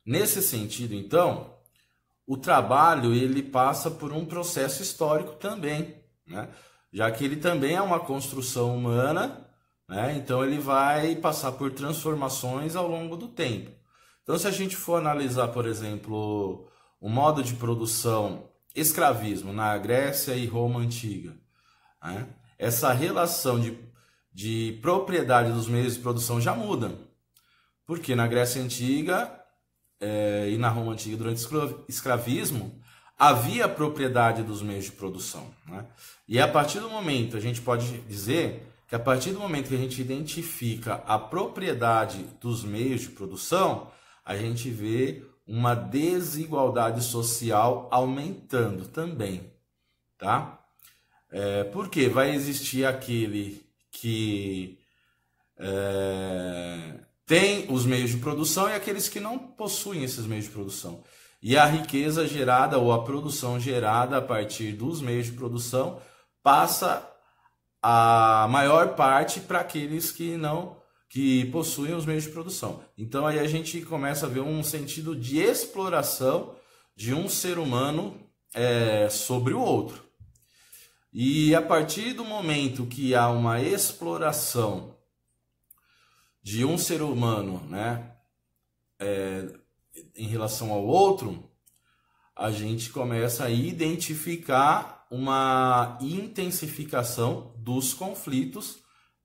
Nesse sentido, então, o trabalho ele passa por um processo histórico também, né? Já que ele também é uma construção humana, né? Então ele vai passar por transformações ao longo do tempo. Então, se a gente for analisar, por exemplo, o modo de produção escravismo na Grécia e Roma antiga, né? Essa relação de propriedade dos meios de produção já muda. Porque na Grécia antiga e na Roma antiga, durante o escravismo, havia propriedade dos meios de produção, né? E a partir do momento, a gente pode dizer que a partir do momento que a gente identifica a propriedade dos meios de produção, a gente vê uma desigualdade social aumentando também, tá? Porque vai existir aquele que tem os meios de produção e aqueles que não possuem esses meios de produção. E a riqueza gerada ou a produção gerada a partir dos meios de produção passa a maior parte para aqueles que possuem os meios de produção. Então aí a gente começa a ver um sentido de exploração de um ser humano sobre o outro. E a partir do momento que há uma exploração de um ser humano, né, em relação ao outro, a gente começa a identificar uma intensificação dos conflitos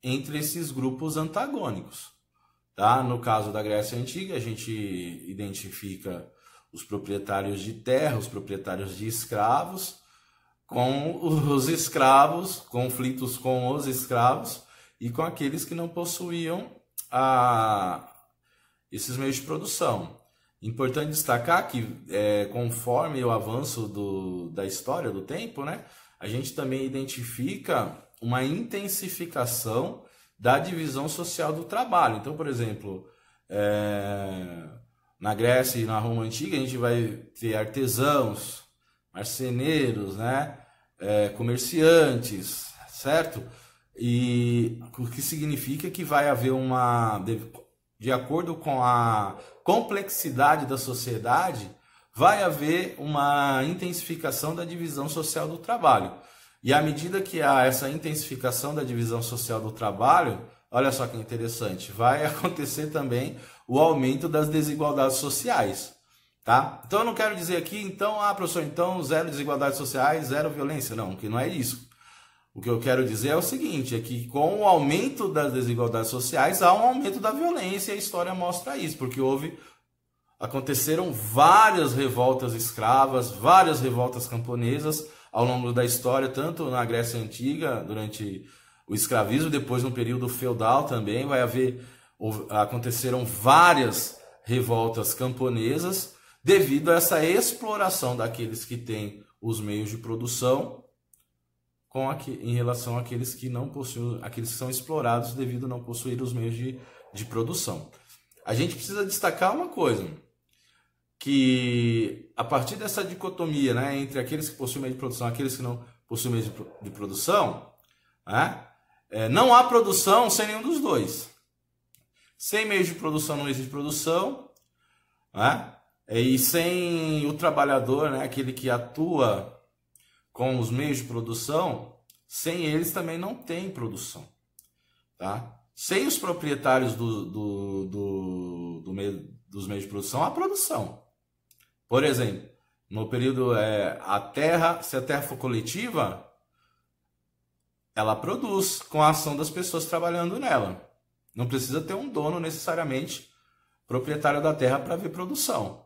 entre esses grupos antagônicos, tá? No caso da Grécia Antiga, a gente identifica os proprietários de terra, os proprietários de escravos, com os escravos, conflitos com os escravos e com aqueles que não possuíam esses meios de produção. Importante destacar que, conforme o avanço da história, do tempo, né, a gente também identifica uma intensificação da divisão social do trabalho. Então, por exemplo, na Grécia e na Roma Antiga, a gente vai ter artesãos, marceneiros, né, comerciantes, certo? E o que significa que vai haver de acordo com a complexidade da sociedade, vai haver uma intensificação da divisão social do trabalho. E à medida que há essa intensificação da divisão social do trabalho, olha só que interessante, vai acontecer também o aumento das desigualdades sociais, tá? Então eu não quero dizer aqui, então, professor, então zero desigualdades sociais, zero violência. Não, que não é isso. O que eu quero dizer é o seguinte, é que com o aumento das desigualdades sociais, há um aumento da violência, e a história mostra isso, porque aconteceram várias revoltas escravas, várias revoltas camponesas ao longo da história, tanto na Grécia Antiga, durante o escravismo, depois no período feudal também, aconteceram várias revoltas camponesas, devido a essa exploração daqueles que têm os meios de produção, em relação àqueles que não possuem, aqueles que são explorados devido a não possuir os meios de produção. A gente precisa destacar uma coisa, que a partir dessa dicotomia, né, entre aqueles que possuem meio de produção e aqueles que não possuem meio de produção, né, não há produção sem nenhum dos dois. Sem meio de produção não existe produção, né, e sem o trabalhador, né, aquele que atua com os meios de produção, sem eles também não tem produção, tá? Sem os proprietários dos meios de produção, há produção. Por exemplo, no período, se a terra for coletiva, ela produz com a ação das pessoas trabalhando nela. Não precisa ter um dono necessariamente proprietário da terra para ver produção,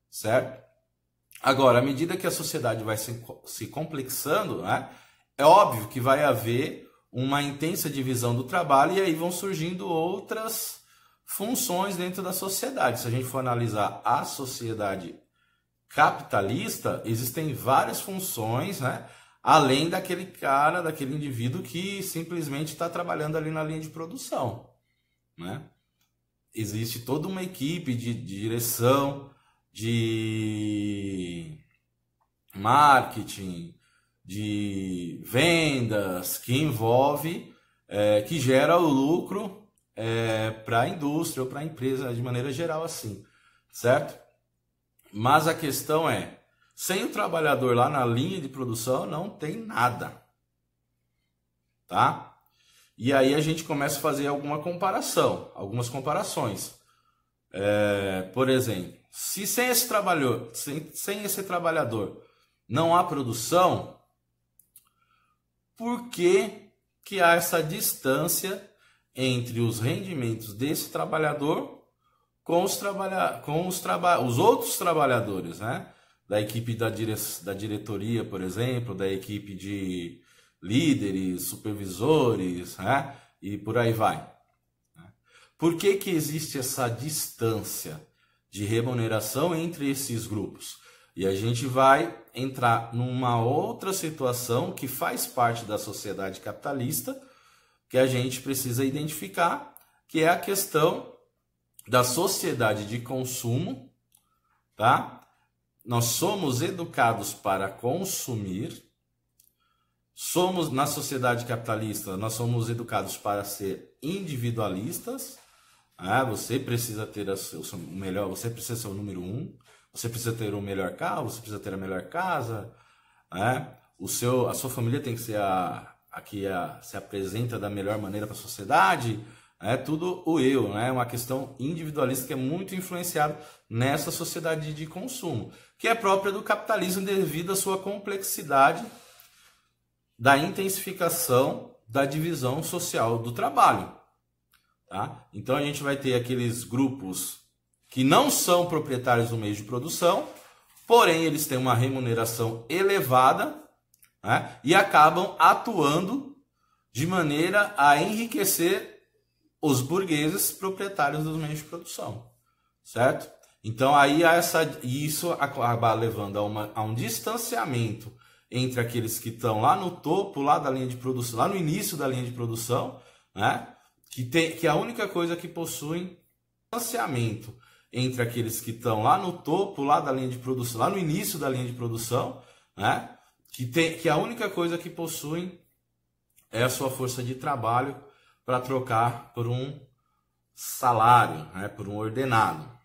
certo? Agora, à medida que a sociedade vai se complexando, né, é óbvio que vai haver uma intensa divisão do trabalho e aí vão surgindo outras funções dentro da sociedade. Se a gente for analisar a sociedade capitalista, existem várias funções, né, além daquele indivíduo que simplesmente está trabalhando ali na linha de produção, né? Existe toda uma equipe de direção, de marketing, de vendas, que envolve, que gera o lucro para a indústria ou para a empresa de maneira geral, assim, certo? Mas a questão é, sem o trabalhador lá na linha de produção, não tem nada. Tá? E aí a gente começa a fazer algumas comparações. Por exemplo, se sem esse trabalhador não há produção, por que há essa distância entre os rendimentos desse trabalhador com os outros trabalhadores, né? Da equipe da diretoria, por exemplo, da equipe de líderes, supervisores, né? E por aí vai. Por que existe essa distância de remuneração entre esses grupos? E a gente vai entrar numa outra situação que faz parte da sociedade capitalista, que a gente precisa identificar, que é a questão da sociedade de consumo, tá? Nós somos educados para consumir, na sociedade capitalista, nós somos educados para ser individualistas. Você precisa ter o melhor, você precisa ser o número 1, você precisa ter o melhor carro, você precisa ter a melhor casa, a sua família tem que ser a que se apresenta da melhor maneira para a sociedade, tudo o eu, né? Uma questão individualista que é muito influenciada nessa sociedade de consumo, que é própria do capitalismo devido à sua complexidade da intensificação da divisão social do trabalho. Tá? Então a gente vai ter aqueles grupos que não são proprietários do meio de produção, porém eles têm uma remuneração elevada, né? E acabam atuando de maneira a enriquecer os burgueses proprietários dos meios de produção, certo? Então aí isso acaba levando a um distanciamento entre aqueles que estão lá no topo, lá da linha de produção, lá no início da linha de produção, né? Que a única coisa que possuem distanciamento entre aqueles que estão lá no topo, lá da linha de produção, lá no início da linha de produção, né? Que a única coisa que possuem é a sua força de trabalho para trocar por um salário, né? Por um ordenado.